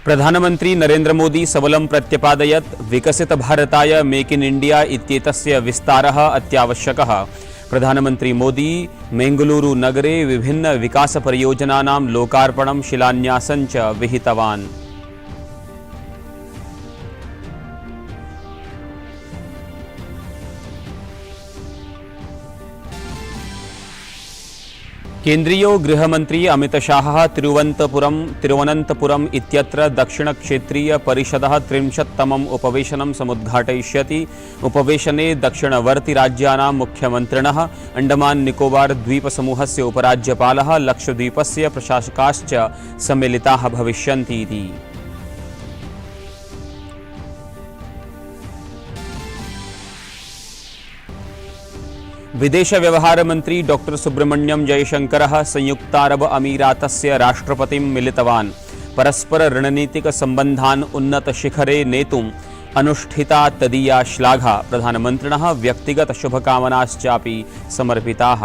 प्रधानमंत्री नरेंद्र मोदी सबलं प्रत्यपादयत् विकसित भारताय मेक इन इंडिया इत्येतस्य विस्तारः अत्यावश्यकः। प्रधानमंत्री मोदी बेंगलुरु नगरे विभिन्न विकास परियोजनानां लोकार्पणं शिलान्यासं च विहितवान्। केंद्रीय गृहमंत्री अमित शाह तिरुवनंतपुरम इत्यत्र दक्षिण क्षेत्रीय परिषदः 30तमम् उपवेशनं समुद्घाटयिष्यति। उपवेशने दक्षिणवर्ती राज्यानां मुख्यमन्त्रिणः, अंडमान निकोबार द्वीपसमूहस्य उपराज्यपालः, लक्षद्वीपस्य प्रशासकाश्च सम्मिलिताः भविष्यन्ति इति। विदेश व्यवहार मंत्री डॉक्टर सुब्रमण्यम जयशंकरः संयुक्तारब अमीरातस्य राष्ट्रपतिं मिलितवान्। परस्पर रणनीतिक संबंधान् उन्नत शिखरे नेतुम् अनुष्ठिता तदीया श्लाघा। प्रधानमन्त्रिणः व्यक्तिगत शुभकामनाश्चापि समर्पिताः।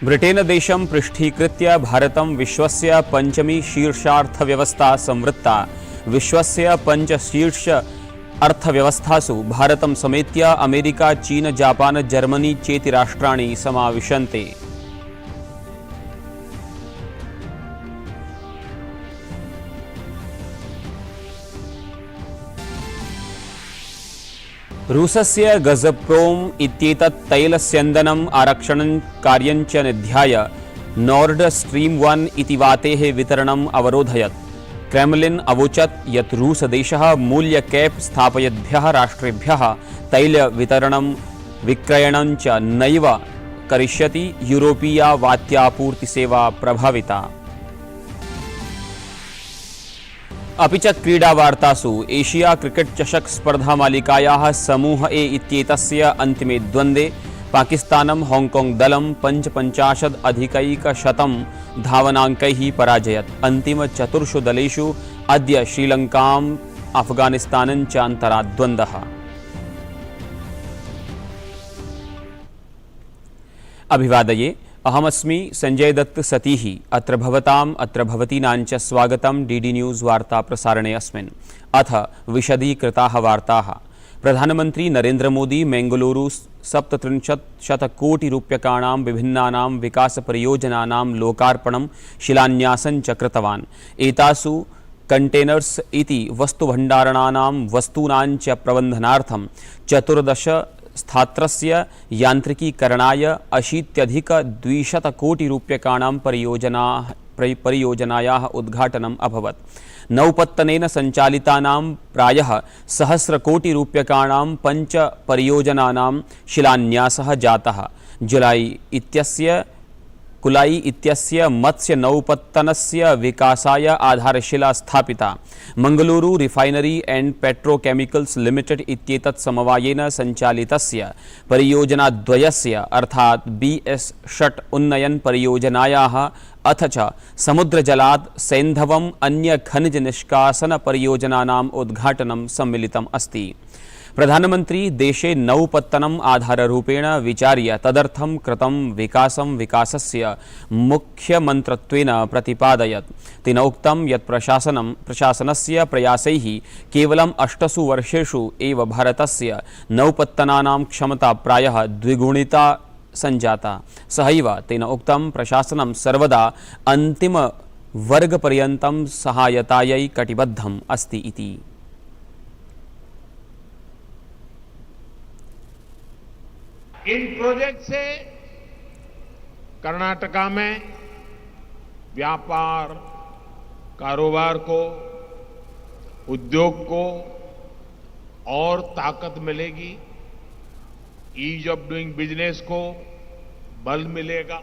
ब्रिटेन देशं पृष्ठीकृत्य भारतं विश्वस्य पंचमी शीर्षार्थव्यवस्था संवृत्ता। विश्वस्य पंच शीर्ष अर्थव्यवस्थासु भारतं समेत्य अमेरिका, चीन, जापान, जर्मनी चेति राष्ट्राणि समाविशन्ते। रूसस्य गज़प्रोम इत्येतत् तैलस्यन्दनम् आरक्षणं कार्यं च निध्याय नॉर्ड स्ट्रीम 1 इति वातेः वितरणम् अवरोधयत्। क्रेमलिन अवोचत् यत् रूसदेशः मूल्य कैप स्थापयद्भ्यः राष्ट्रेभ्यः तैल वितरणं विक्रयणं च नैव करिष्यति। यूरोपीया वात्यापूर्ति सेवा प्रभाविता। अपि च क्रीडावार्तासु एशिया क्रिकेट चषक स्पर्धा मालिकायाः समूह ए इत्येतस्य अन्तिमे द्वन्द्वे पाकिस्तानं हांगकांग दलं 55 धावनाङ्कैः पराजयत्। अन्तिम चतुर्षु दलेषु अद्य श्रीलङ्काम् अफगानिस्तानं च अन्तराद्वन्द्वः। अभिवादये, अहमस्मि संजय दत्त सतीः। अत्र भवताम् अत्र भवतीनां च स्वागतं डीडी न्यूज़ वार्ता प्रसारणे अस्मिन्। अथ विशदीकृताः वार्ताः। प्रधानमंत्री नरेंद्र मोदी बेंगलुरु 37 कोटि रूप्यकाणां विभिन्नानां विकास परियोजनानां लोकार्पणं शिलान्यासं च कृतवान्। एतासु कंटेनर्स इति वस्तुभण्डारणानां वस्तूनां च प्रबन्धनार्थं 14 स्थात्रस्य यान्त्रिकीकरणाय 80,200 कोटि रूप्यकाणां परियोजनायाः उद्घाटनम् अभवत्। नौपत्तनेन संचालितानां प्रायः 1,000 कोटि रूप्यकाणां 5 परियोजनानां शिलान्यासः जातः। कुलाई इत्यस्य मत्स्य नौपत्तनस्य विकासाय आधारशिला स्थापिता। Mangaluru refinery and petrochemicals limited इत्येतत् समवायेन संचालितस्य परियोजनाद्वयस्य अर्थात् BS-8 उन्नयन परियोजनायाः अथ च समुद्रजलात् सैन्धवम् अन्य खनिज निष्कासन परियोजनानाम् उद्घाटनं सम्मिलितम् अस्ति। प्रधानमंत्री देशे नौपत्तनम् आधाररूपेण विचार्य तदर्थं कृतं विकासस्य मुख्यमन्त्रत्वेन प्रतिपादयत्। तेन उक्तं यत् प्रशासनस्य प्रयासैः केवलम् 8 वर्षेषु एव भारतस्य नौपत्तनानां क्षमता प्रायः द्विगुणिता संजाता। सहैव तेन उक्तं प्रशासनं सर्वदा अन्तिमवर्गपर्यन्तं सहायतायै कटिबद्धम् अस्ति इति। इन प्रोजेक्ट से कर्नाटका में व्यापार, कारोबार को, उद्योग को और ताकत मिलेगी। ईज ऑफ डूइंग बिजनेस को बल मिलेगा।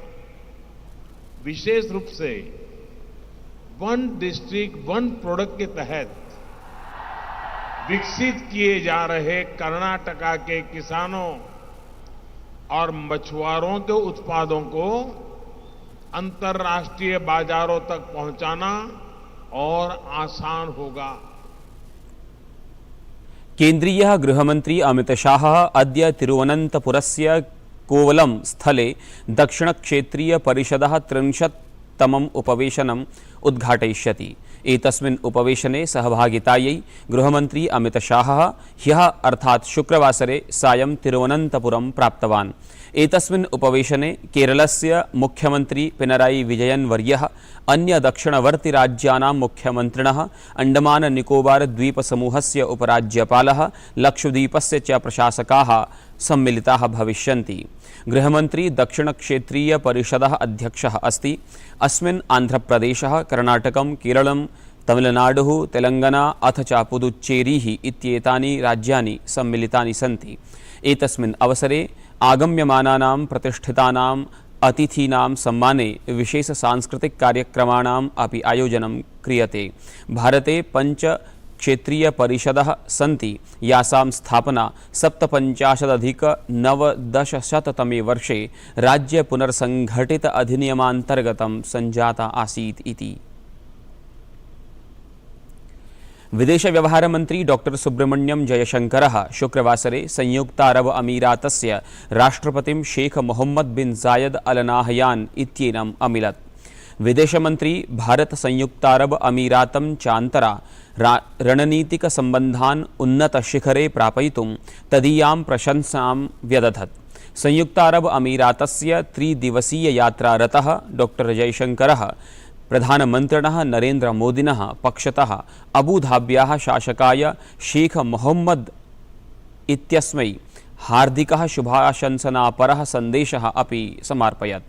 विशेष रूप से वन डिस्ट्रिक्ट वन प्रोडक्ट के तहत विकसित किए जा रहे कर्नाटका के किसानों और मछुआरों के उत्पादों को अंतर्राष्ट्रीय बाजारों तक पहुंचाना और आसान होगा। केंद्रीय गृहमंत्री अमित शाह अद्य तिरुवनंतपुरस्य कोवलम स्थले दक्षिणक्षेत्रीयपरिषदः 30तमम् उपवेशनम् उद्घाटयिष्यति। एतस्मिन् उपवेशने सहभागितायै गृहमन्त्री अमितशाहः ह्यः अर्थात् शुक्रवासरे सायं तिरुवनन्तपुरं प्राप्तवान्। एतस्मिन् उपवेशने केरलस्य मुख्यमन्त्री पिनराई विजयन् वर्यः, अन्य दक्षिणवर्तिराज्यानां मुख्यमन्त्रिणः, अण्डमान निकोबार द्वीपसमूहस्य उपराज्यपालः, लक्षद्वीपस्य च प्रशासकाः सम्मिलिताः भविष्यन्ति। गृहमन्त्री दक्षिणक्षेत्रीयपरिषदः अध्यक्षः अस्ति। अस्मिन् आन्ध्रप्रदेशः, कर्णाटकं, केरलं, तमिलनाडुः, तेलङ्गाना अथ च पुदुच्चेरीः इत्येतानि राज्यानि सम्मिलितानि सन्ति। एतस्मिन् अवसरे आगम्यमानानां प्रतिष्ठितानाम् अतिथीनां सम्माने विशेष सांस्कृतिक कार्यक्रमाणाम् अपि आयोजनं क्रियते। भारते 5 क्षेत्रीयपरिषदः सन्ति, यासां स्थापना 57-अधिक-1990 वर्षे राज्य पुनर्सङ्घटित अधिनियमान्तर्गतं सञ्जाता आसीत् इति। विदेश व्यवहार मंत्री डॉक्टर सुब्रमण्यम जयशंकरः शुक्रवासरे संयुक्तारब अमीरातस्य राष्ट्रपतिं शेख मोहम्मद बिन जायद अल नाहयान इत्येनम् अमिलत्। विदेशमन्त्री भारत संयुक्तारब अमीरातं चान्तरा रणनीतिकसम्बन्धान् उन्नतशिखरे प्रापयितुं तदीयां प्रशंसां व्यदधत्। संयुक्तारब अमीरातस्य 3 दिवसीययात्रारतः डॉक्टर जयशंकरः प्रधानमन्त्रिणः नरेन्द्र मोदिनः पक्षतः अबुधाब्याः शासकाय शेख मोहम्मद इत्यस्मै हार्दिकः शुभाशंसनापरः सन्देशः अपि समार्पयत्।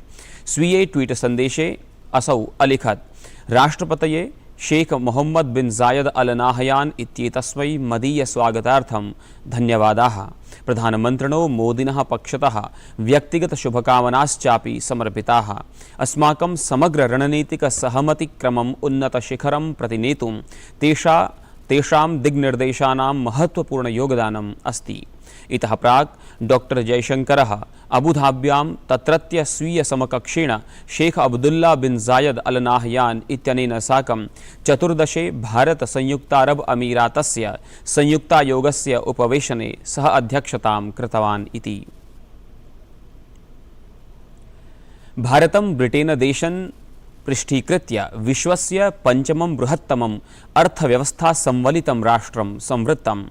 स्वीये ट्वीट सन्देशे असौ अलिखत्, राष्ट्रपतये शेख मोहम्मद बिन जायद अल नाहयान इत्येतस्मै मदीय स्वागतार्थं धन्यवादाः। प्रधानमन्त्रिणो मोदिनः पक्षतः व्यक्तिगत शुभकामनाश्चापि समर्पिताः। अस्माकं समग्र रणनीतिक सहमतिक्रमम् उन्नतशिखरं प्रति नेतुं तेषां दिग्निर्देशानां महत्त्वपूर्ण योगदानम् अस्ति। इतः प्राक् डॉक्टर जयशंकरः अबुधाब्यां तत्रत्य स्वीय समकक्षेण शेख अब्दुल्ला बिन जायद अल नाहयान इत्यनेन साकं 14 भारत संयुक्तारब अमीरातस्य संयुक्तायोगस्य उपवेशने सह अध्यक्षतां कृतवान् इति। भारतं ब्रिटेन देशं पृष्ठीकृत्य विश्वस्य 5मं बृहत्तमम् अर्थव्यवस्था संवलितं राष्ट्रं संवृत्तम्।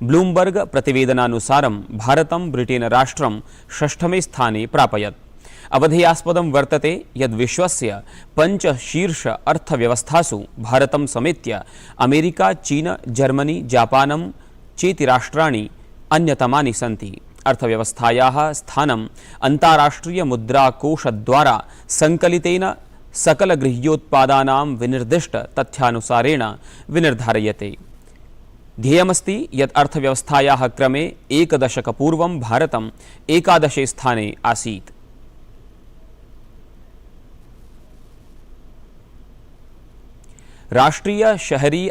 ब्लूमबर्ग प्रतिवेदनानुसारं भारतं ब्रिटेन राष्ट्रं 6ठे स्थाने प्रापयत्। अवधेयास्पदं वर्तते यद् विश्वस्य 5 शीर्ष अर्थव्यवस्थासु भारतं समेत्य अमेरिका, चीन, जर्मनी, जापानं चेति राष्ट्राणि अन्यतमानि सन्ति। अर्थव्यवस्थायाः स्थानम् अन्ताराष्ट्रियमुद्राकोषद्वारा सङ्कलितेन सकलगृह्योत्पादानां विनिर्दिष्ट तथ्यानुसारेण विनिर्धार्यते। ध्येयमस्ति यत् अर्थव्यवस्थायाः क्रमे 1 दशकपूर्वं भारतं 11 स्थाने आसीत्। राष्ट्रीय शहरी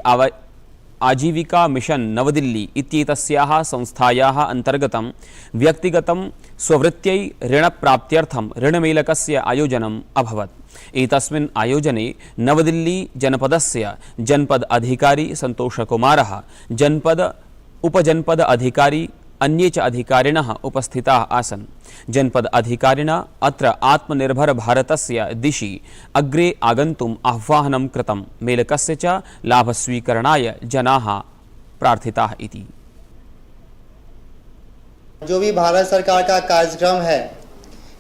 आजीविका मिशन नवदिल्ली इत्येतस्याः संस्थायाः अन्तर्गतं व्यक्तिगतं स्ववृत्त्यै ऋणप्राप्त्यर्थं ऋणमेलकस्य आयोजनम् अभवत्। एतस्मिन् आयोजने नवदिल्ली जनपदस्य जनपद अधिकारी संतोषकुमारः, जनपद उपजनपद अधिकारी अन्ये च अधिकारिणः उपस्थिताः आसन्। जनपद अधिकारिणा अत्र आत्मनिर्भर भारतस्य दिशि अग्रे आगन्तुम् आह्वानं कृतं। मेलकस्य च लाभस्वीकरणाय जनाः प्रार्थिताः इति। जो भी भारत सरकार का कार्यक्रम है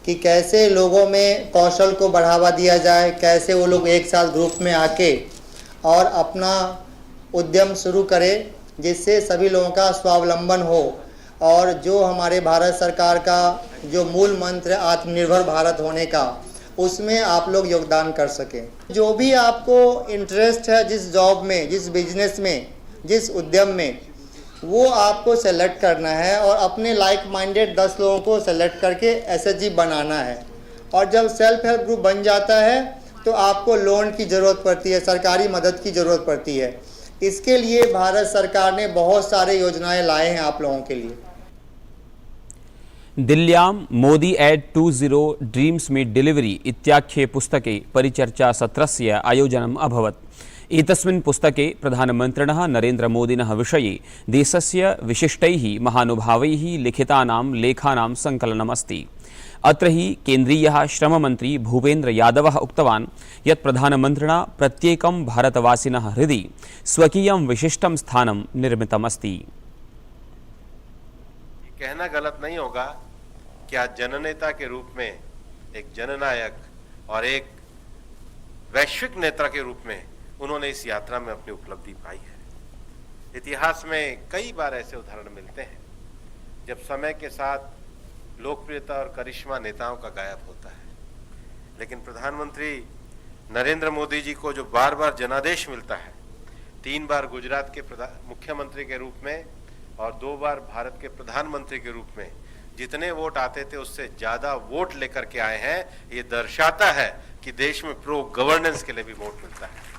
कि कैसे लोगों में कौशल को बढ़ावा दिया जाए, कैसे वो लोग एक साथ ग्रुप में आके और अपना उद्यम शुरू करें जिससे सभी लोगों का स्वावलंबन हो, और जो हमारे भारत सरकार का जो मूल मंत्र आत्मनिर्भर भारत होने का, उसमें आप लोग योगदान कर सकें। जो भी आपको इंटरेस्ट है जिस जॉब में, जिस बिजनेस में, जिस उद्यम में, वो आपको सेलेक्ट करना है और अपने लाइक माइंडेड 10 लोगों को सेलेक्ट करके एसएचजी बनाना है। और जब सेल्फ हेल्प ग्रुप बन जाता है तो आपको लोन की ज़रूरत पड़ती है, सरकारी मदद की ज़रूरत पड़ती है। इसके लिए भारत सरकार ने बहुत सारे योजनाएं लाए हैं आप लोगों के लिए। दिल्ल्यां Modi at 2.0 dreams meet delivery इत्याख्ये पुस्तके परिचर्चासत्रस्य आयोजनम् अभवत्। एतस्मिन् पुस्तके प्रधानमन्त्रिणः नरेन्द्रमोदिनः विषये देशस्य विशिष्टैः महानुभावैः लिखितानां लेखानां सङ्कलनमस्ति। अत्र हि केन्द्रीयः श्रममन्त्री भूपेन्द्र यादवः उक्तवान् यत् प्रधानमन्त्रिणा प्रत्येकं भारतवासिनः हृदि स्वकीयं विशिष्टं स्थानं निर्मितमस्ति। कहना गलत नहीं होगा कि आज जननेता के रूप में, एक जननायक और एक वैश्विक नेता के रूप में उन्होंने इस यात्रा में अपनी उपलब्धि पाई है। इतिहास में कई बार ऐसे उदाहरण मिलते हैं जब समय के साथ लोकप्रियता और करिश्मा नेताओं का गायब होता है, लेकिन प्रधानमंत्री नरेंद्र मोदी जी को जो बार बार जनादेश मिलता है, 3 बार गुजरात के मुख्यमंत्री के रूप में और 2 बार भारत के प्रधानमंत्री के रूप में जितने वोट आते थे उससे ज्यादा वोट लेकर के आए हैं, ये दर्शाता है कि देश में प्रो गवर्नेंस के लिए भी वोट मिलता है।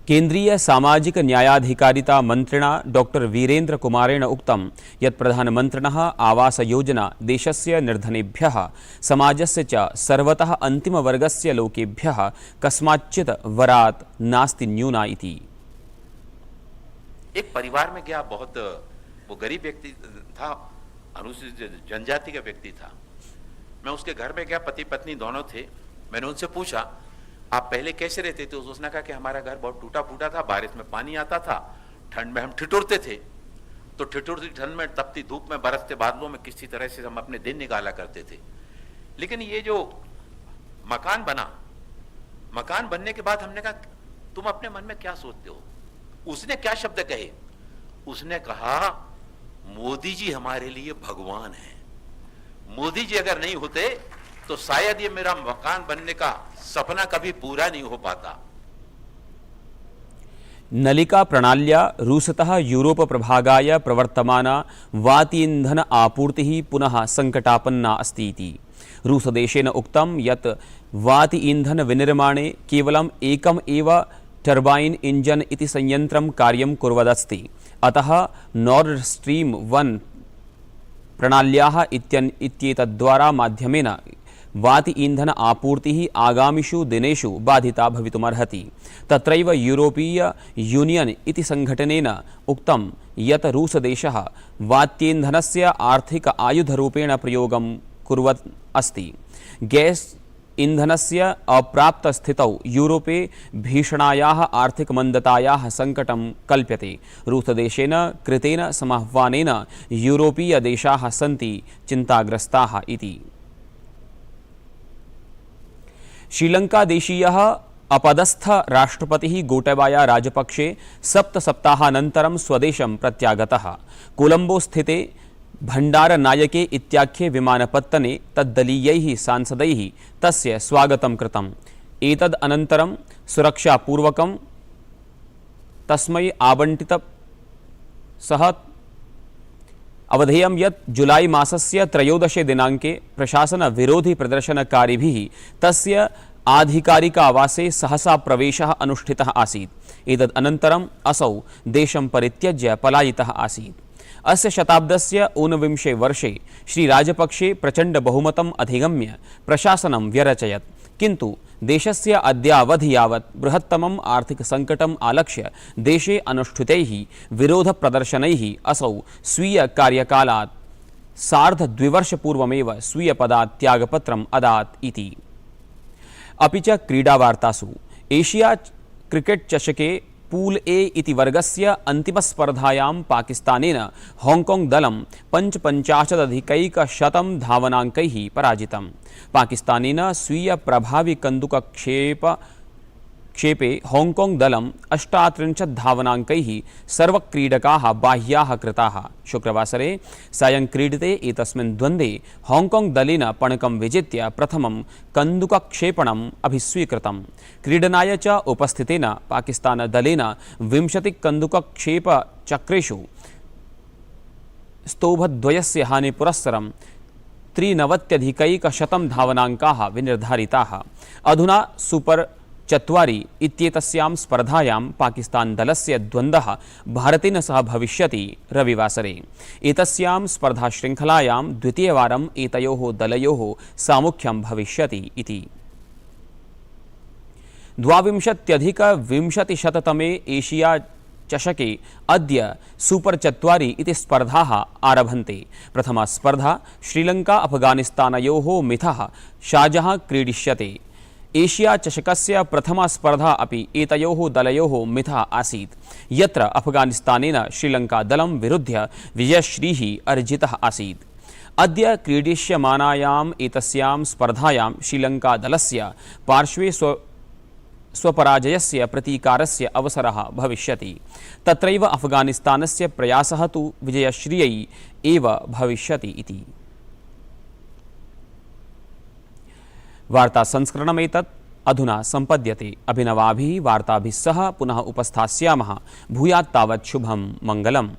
केन्द्रीय सामाजिक न्यायाधिकारिता मन्त्रिणा डॉक्टर वीरेन्द्र कुमारेण उक्तं यत् प्रधानमन्त्रिणः आवास योजना देशस्य निर्धनेभ्यः समाजस्य च सर्वतः अन्तिमवर्गस्य लोकेभ्यः कस्माच्चित् वरात् नास्ति न्यूना इति। एक परिवार में गया, बहुत वो गरीब व्यक्ति था, अनुसूचित जनजाति का व्यक्ति था। मैं उसके घर में गया, पति पत्नी दोनों थे। मैंने उनसे पूछा आप पहले कैसे रहते थे? उसने कहा कि हमारा घर बहुत टूटा फूटा था, बारिश में पानी आता था, ठंड में हम ठिठुरते थे, तो ठिठुरती ठंड में, तपती धूप में, बरसते बादलों में किसी तरह से हम अपने दिन निकाला करते थे। लेकिन ये जो मकान बना, मकान बनने के बाद हमने कहा तुम अपने मन में क्या सोचते हो? उसने क्या शब्द कहे? उसने कहा मोदी जी हमारे लिए भगवान हैं, मोदी जी अगर नहीं होते तो शायद ये मेरा मकान बनने का सपना कभी पूरा नहीं हो पाता। नलिका प्रणाल्या रूसतः यूरोप प्रभागाय प्रवर्तमाना वातीन्धन आपूर्तिः पुनः संकटापन्ना अस्ति इति। रूसदेशेन उक्तं यत् वाति ईंधन विनिर्माणे केवलम् एकम् एव टर्बाइन इंजन इति संयंत्रं कार्यं कुर्वदस्ति। अतः नॉर्ड स्ट्रीम 1 प्रणाल्याः इत्येतद्द्वारा माध्यमेन वाति ईंधन आपूर्तिः आगामिषु दिनेषु बाधिता भवितुमर्हति। तत्रैव यूरोपीय यूनियन इति संघटनेन उक्तं यत् रूसदेशः वात्येन्धनस्य आर्थिक आयुधरूपेण प्रयोगं कुर्वन् अस्ति। गैस ईंधनस्य अप्राप्तस्थितौ यूरोपे भीषणायाः आर्थिकमन्दतायाः संकटं कल्प्यते। रूसदेशेन कृतेन समाह्वानेन यूरोपीयदेशाः सन्ति चिन्ताग्रस्ताः इति। श्रीलङ्कादेशीयः अपदस्थ राष्ट्रपतिः गोटबाया राजपक्षे 7 सप्ताहानन्तरं स्वदेशं प्रत्यागतः। कोलंबो स्थिते भण्डारनायके इत्याख्ये विमानपत्तने तद्दलीयैः सांसदैः तस्य स्वागतं कृतम्। एतद् अनन्तरं सुरक्षापूर्वकं तस्मै आवण्टित सः अवधेयं यत् जुलाई मासस्य 13 दिनाङ्के प्रशासन विरोधी प्रदर्शनकारिभिः तस्य आधिकारिकावासे सहसा प्रवेशः अनुष्ठितः आसीत्। एतद् अनन्तरम् असौ देशं परित्यज्य पलायितः आसीत्। अस्य शताब्दस्य 19 वर्षे श्रीराजपक्षे प्रचण्डबहुमतम् अधिगम्य प्रशासनं व्यरचयत्, किन्तु देशस्य अद्यावधि यावत् बृहत्तमम् आर्थिकसङ्कटम् आलक्ष्य देशे अनुष्ठितैः विरोधप्रदर्शनैः असौ स्वीयकार्यकालात् सार्ध-2 वर्षपूर्वमेव स्वीयपदात् त्यागपत्रम् अदात् इति। अपि च क्रीडावार्तासु एशिया क्रिकेट् चषके पूल ए इति वर्गस्य अन्तिमस्पर्धायां पाकिस्तानेन हाङ्काङ्ग् दलं 55,100 धावनाङ्कैः पराजितम्। पाकिस्तानेन स्वीयप्रभाविकन्दुकक्षेपे हाङ्काङ्ग् दलं 38 धावनाङ्कैः सर्वक्रीडकाः बाह्याः कृताः। शुक्रवासरे सायं क्रीडिते एतस्मिन् द्वन्द्वे हाङ्काङ्ग् दलेन पणकं विजित्य प्रथमं कन्दुकक्षेपणम् अभिस्वीकृतम्। क्रीडनाय च उपस्थितेन पाकिस्तानदलेन 20 कन्दुकक्षेपचक्रेषु स्तोभद्वयस्य हानिपुरस्सरं 93,100 धावनाङ्काः विनिर्धारिताः। अधुना सुपर 4 इत्येतस्यां स्पर्धायां पाकिस्तान दलस्य द्वन्द्वः भारतेन सह भविष्यति रविवासरे। एतस्यां स्पर्धाशृङ्खलायां द्वितीयवारम् एतयोः दलयोः सामुख्यं भविष्यति इति। 22,20 एशिया चषके अद्य सूपर 4 इति स्पर्धाः आरभन्ते। प्रथमा स्पर्धा श्रीलङ्का अफगानिस्तानयोः मिथः शारजाह क्रीडिष्यते। एशिया चषकस्य प्रथमा स्पर्धा अपि एतयोः दलयोः मिथः आसीत्, यत्र अफगानिस्तानेन श्रीलङ्का दलं विरुध्य विजयश्रीः अर्जितः आसीत्। अद्य क्रीडिष्यमानायाम् एतस्यां स्पर्धायां श्रीलङ्का दलस्य पार्श्वे स्वपराजयस्य प्रतीकारस्य अवसरः भविष्यति। तत्रैव अफगानिस्तानस्य प्रयासः तु विजयश्रियै एव भविष्यति इति। वार्ता संस्करणमेतत् अधुना सम्पद्यते। अभिनवाभिः वार्ताभिः सह पुनः उपस्थास्यामः। भूयात् तावत् शुभं मङ्गलम्।